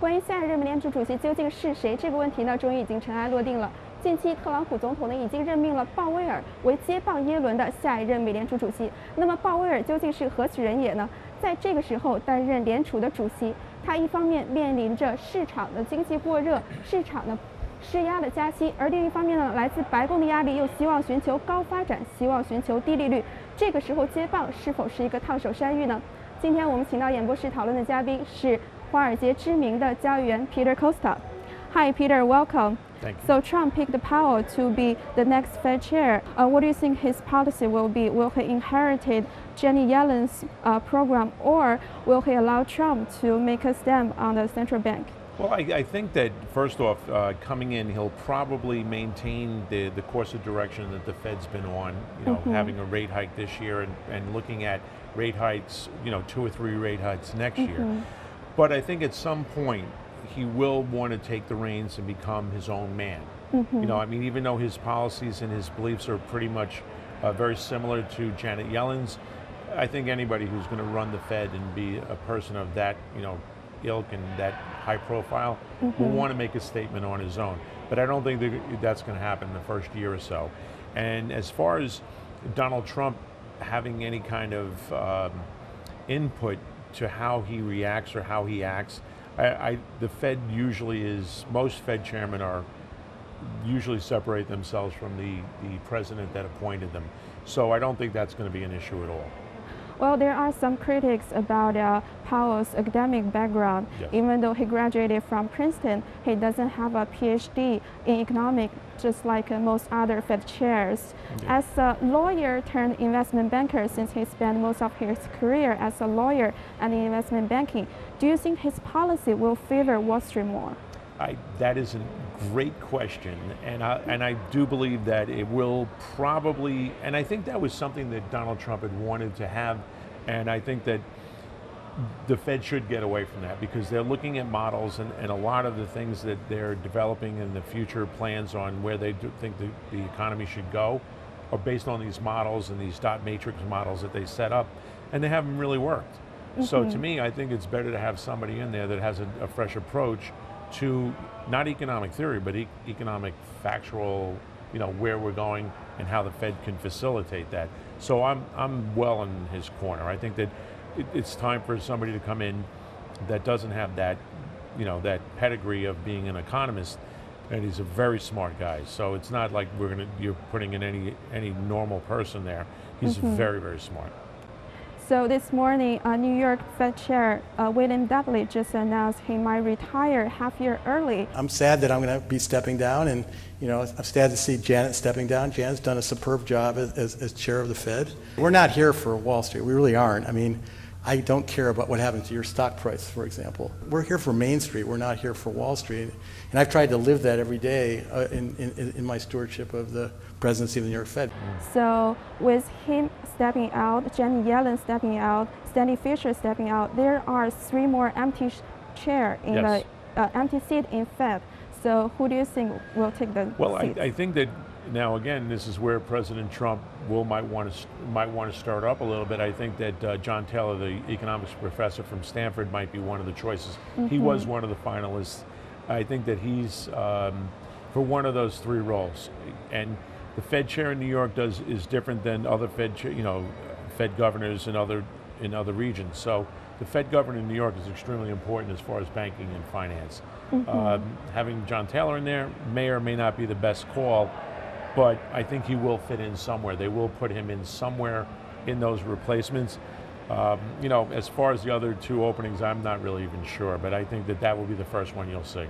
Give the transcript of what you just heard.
关于下一任美联储主席究竟是谁这个问题呢，终于已经尘埃落定了。近期，特朗普总统呢已经任命了鲍威尔为接棒耶伦的下一任美联储主席。那么，鲍威尔究竟是何许人也呢？在这个时候担任联储的主席，他一方面面临着市场的经济过热，市场的施压的加息，而另一方面呢，来自白宫的压力又希望寻求高发展，希望寻求低利率。这个时候接棒是否是一个烫手山芋呢？今天我们请到演播室讨论的嘉宾是华尔街知名的交易员 Peter Costa。Hi, Peter. Welcome. Thank you. So Trump picked Powell to be the next Fed chair. What do you think his policy will be? Will he inherit Janet Yellen's program, or will he allow Trump to make a stamp on the central bank? Well, I think that first off, coming in, he'll probably maintain the course of direction that the Fed's been on, having a rate hike this year and looking at rate hikes, 2 or 3 rate hikes next year. But I think at some point, he will want to take the reins and become his own man. Even though his policies and his beliefs are pretty much very similar to Janet Yellen's, I think anybody who's going to run the Fed and be a person of that, ilk and that high profile will want to make a statement on his own. But I don't think that's going to happen in the first year or so. And as far as Donald Trump having any kind of input to how he reacts or how he acts, the Fed usually most Fed chairmen usually separate themselves from the president that appointed them. So I don't think that's going to be an issue at all. Well, there are some critics about Powell's academic background. Yes. Even though he graduated from Princeton, he doesn't have a PhD in economics, just like most other Fed chairs. Yeah. As a lawyer turned investment banker, since he spent most of his career as a lawyer and in investment banking, do you think his policy will favor Wall Street more? That is a great question, and I do believe that it will probably, and I think that was something that Donald Trump had wanted to have, and I think that the Fed should get away from that because they're looking at models and a lot of the things that they're developing in the future plans on where they think the economy should go are based on these models and these dot matrix models that they set up, and they haven't really worked. So to me, I think it's better to have somebody in there that has a fresh approach to not economic theory, but economic factual, where we're going and how the Fed can facilitate that. So I'm well in his corner. I think that it's time for somebody to come in that doesn't have that, that pedigree of being an economist, and he's a very smart guy. So it's not like you're putting in any normal person there. He's very, very smart. So this morning, New York Fed Chair William Dudley just announced he might retire half year early. I'm sad that I'm going to be stepping down, and I'm sad to see Janet stepping down. Janet's done a superb job as chair of the Fed. We're not here for Wall Street. We really aren't. I don't care about what happens to your stock price, for example. We're here for Main Street. We're not here for Wall Street. And I've tried to live that every day in my stewardship of the presidency of the New York Fed. So with him stepping out, Janet Yellen stepping out, Stanley Fischer stepping out, there are 3 more empty chair in Yes. the empty seat in Fed. So who do you think will take the seat? I think that now again, this is where President Trump might want to start up a little bit. I think that John Taylor, the economics professor from Stanford, might be one of the choices. He was one of the finalists. I think that he's for one of those 3 roles. And the Fed chair in New York is different than other Fed governors in other regions. So the Fed governor in New York is extremely important as far as banking and finance. Having John Taylor in there may or may not be the best call, but I think he will fit in somewhere. They will put him in somewhere in those replacements. As far as the other 2 openings, I'm not really even sure, but I think that will be the first one you'll see.